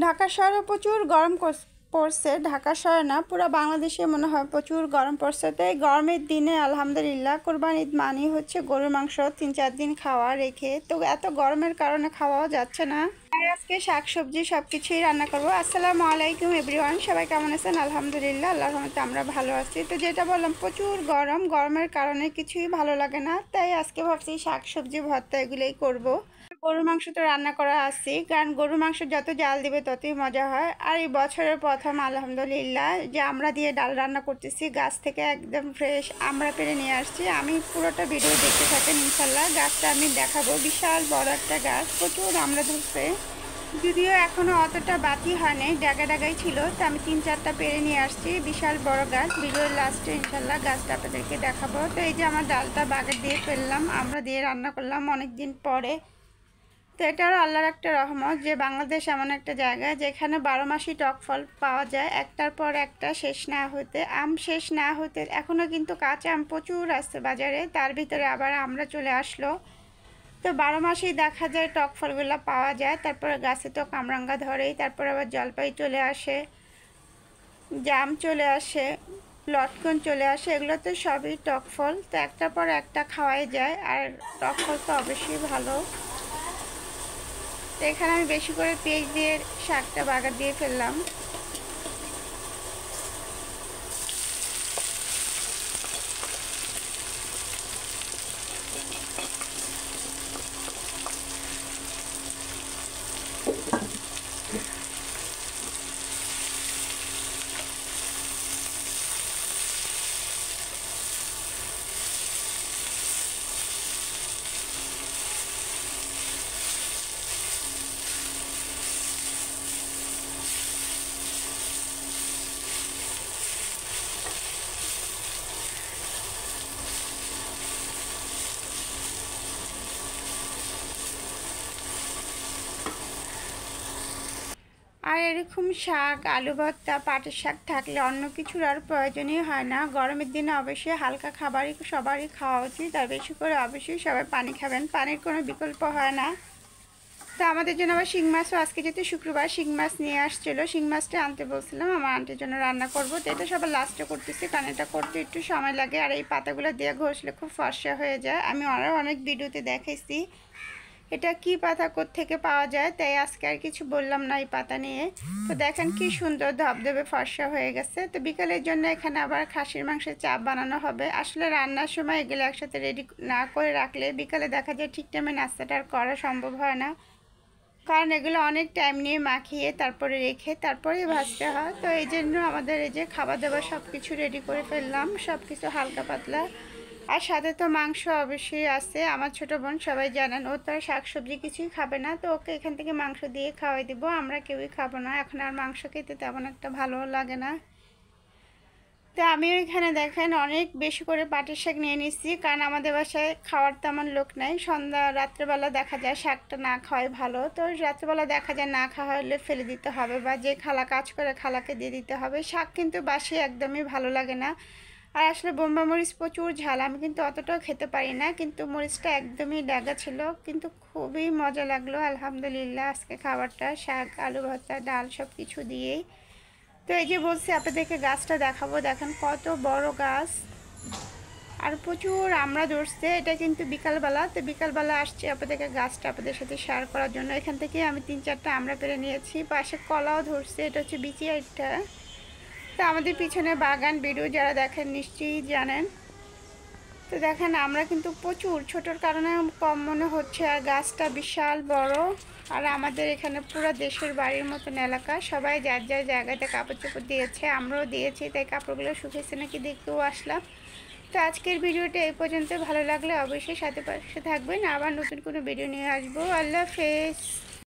ঢাকা শহরে প্রচুর গরম পড়ছে। ঢাকা শহরে না, পুরো বাংলাদেশে মনে হয় প্রচুর গরম পড়ছে। তো এই গরমের দিনে আলহামদুলিল্লাহ কোরবানি ঈদ মানেই হচ্ছে গরুর মাংস 3-4 দিন খাওয়া রেখে, তো এত গরমের কারণে খাওয়াও যাচ্ছে না। তাই আজকে শাকসবজি সব কিছুই রান্না করবো। আসসালামু আলাইকুম এভরিওয়ান, সবাই কেমন আছেন? আলহামদুলিল্লাহ, আল্লাহর রহমতে আমরা ভালো আছি। তো যেটা বললাম, প্রচুর গরম, গরমের কারণে কিছুই ভালো লাগে না। তাই আজকে ভাবছি শাকসবজি ভর্তা এগুলোই করবো। গরুর মাংস তো রান্না করা আছে, কারণ গরুর মাংস যত জাল দিবে ততই মজা হয়। আর এই বছরের প্রথম আলহামদুলিল্লাহ যে আমরা দিয়ে ডাল রান্না করতেছি, গাছ থেকে একদম ফ্রেশ আমরা পেরে নিয়ে আসছি। আমি পুরোটা ভিডিও দেখতে থাকেন ইনশাল্লাহ। গাছটা আমি দেখাবো, বিশাল বড় একটা গাছ, প্রচুর আমরা ধরছে। যদিও এখনও অতটা বাতি হয় নাই, ডাগাই ছিল, তো আমি 3-4টা পেরে নিয়ে আসছি। বিশাল বড় গাছ, ভিডিওর লাস্টে ইনশাল্লাহ গাছটা আপনাদেরকে দেখাবো। তো এই যে আমার ডালটা বাগার দিয়ে ফেললাম, আমরা দিয়ে রান্না করলাম অনেক দিন পরে। তো এটারও আল্লাহর একটা রহমত যে বাংলাদেশ এমন একটা জায়গা যেখানে 12 মাসই টক ফল পাওয়া যায়, একটার পর একটা শেষ না হতে, আম শেষ না হতে। এখনও কিন্তু কাঁচা আম প্রচুর আসছে বাজারে, তার ভিতরে আবার আমরা চলে আসলো। তো 12 মাসেই দেখা যায় টক ফলগুলো পাওয়া যায়। তারপরে গাছে তো কামরাঙ্গা ধরেই, তারপর আবার জলপাই চলে আসে, জাম চলে আসে, লটকন চলে আসে, এগুলো তো সবই টক ফল। তো একটার পর একটা খাওয়াই যায়, আর টক ফল তো অবশ্যই ভালো। তো এখানে আমি বেশি করে পেঁয়াজ দিয়ে শাকটা বাগার দিয়ে ফেললাম। আর এরকম শাক, আলু ভর্তা, পাটের শাক থাকলে অন্য কিছুর আর প্রয়োজনই হয় না। গরমের দিনে অবশ্যই হালকা খাবারই সবারই খাওয়া উচিত, আর বেশি করে অবশ্যই সবাই পানি খাবেন, পানির কোনো বিকল্প হয় না। তো আমাদের জন্য আবার শিং মাছও, আজকে যেহেতু শুক্রবার, শিং মাছ নিয়ে আসছিলো, শিং মাছটা আনতে বলছিলাম, আমার আন্টির জন্য রান্না করবো। তো এটা সবার লাস্টে করতেছি, কারণ এটা করতে একটু সময় লাগে, আর এই পাতাগুলো দিয়ে ঘষলে খুব ফর্সা হয়ে যায়। আমি আরও অনেক ভিডিওতে দেখাইছি এটা কি পাতা থেকে পাওয়া যায়, তাই আজকে আর কিছু বললাম না এই পাতা নিয়ে। তো দেখেন কি সুন্দর ধবধবে ফর্সা হয়ে গেছে। তো বিকালের জন্য এখানে আবার খাসির মাংসের চাপ বানানো হবে। আসলে রান্নার সময় এগুলো একসাথে রেডি না করে রাখলে বিকালে দেখা যায় ঠিক টাইমে নাস্তাটা আর করা সম্ভব হয় না, কারণ এগুলো অনেক টাইম নিয়ে মাখিয়ে তারপরে রেখে তারপরে ভাজতে হয়। তো এই জন্য আমাদের এই যে খাবার দাবার সব কিছু রেডি করে ফেললাম, সব কিছু হালকা পাতলা। আর সাথে তো মাংস অবশ্যই আছে। আমার ছোট বোন সবাই জানেন, ও তো আর শাকসবজি কিছুই খাবে না, তো ওকে এখান থেকে মাংস দিয়ে খাওয়াই দিব। আমরা কেউই খাবো না, এখন আর মাংস খেতে তেমন একটা ভালো লাগে না। তো আমিও এখানে দেখেন অনেক বেশি করে পাটের শাক নিয়ে নিচ্ছি, কারণ আমাদের বাসায় খাওয়ার তেমন লোক নেই। সন্ধ্যা রাত্রেবেলা দেখা যায় শাকটা না খাওয়াই ভালো, তো রাত্রেবেলা দেখা যায় না খাওয়া হলে ফেলে দিতে হবে, বা যে খালা কাজ করে খালাকে দিয়ে দিতে হবে। শাক কিন্তু বাসি একদমই ভালো লাগে না। আর আসলে বোম্বা মরিচ প্রচুর ঝাল, আমি কিন্তু অতটাও খেতে পারি না, কিন্তু মরিচটা একদমই ড্যাগা ছিল, কিন্তু খুবই মজা লাগলো আলহামদুলিল্লাহ আজকে খাবারটা। শাক, আলু ভর্তা, ডাল সব কিছু দিয়েই। তো এই যে বলছি আপনাদেরকে গাছটা দেখাবো, দেখেন কত বড় গাছ, আর প্রচুর আমরা ধরছে। এটা কিন্তু বিকালবেলা, তো বিকালবেলা আসছে আপনাদেরকে গাছটা আপনাদের সাথে শেয়ার করার জন্য। এখান থেকে আমি 3-4টা আমরা পেরে নিয়েছি, পাশে কলাও ধরছে, এটা হচ্ছে বিচি একটা। তো আমাদের পিছনে বাগান, ভিডিও যারা দেখেন নিশ্চয়ই জানেন। তো দেখেন আমরা কিন্তু প্রচুর, ছোটোর কারণে কম মনে হচ্ছে, আর গাছটা বিশাল বড়। আর আমাদের এখানে পুরো দেশের বাড়ির মতন এলাকা, সবাই যার যার জায়গাতে কাপড় চোপড় দিয়েছে, আমরাও দিয়েছি, তাই কাপড়গুলো শুকিয়েছে নাকি দেখতেও আসলাম। তো আজকের ভিডিওটা এই পর্যন্ত, ভালো লাগলে অবশ্যই সাথে পাশে থাকবেন, আবার নতুন কোনো ভিডিও নিয়ে আসবো। আল্লাহ হাফেজ।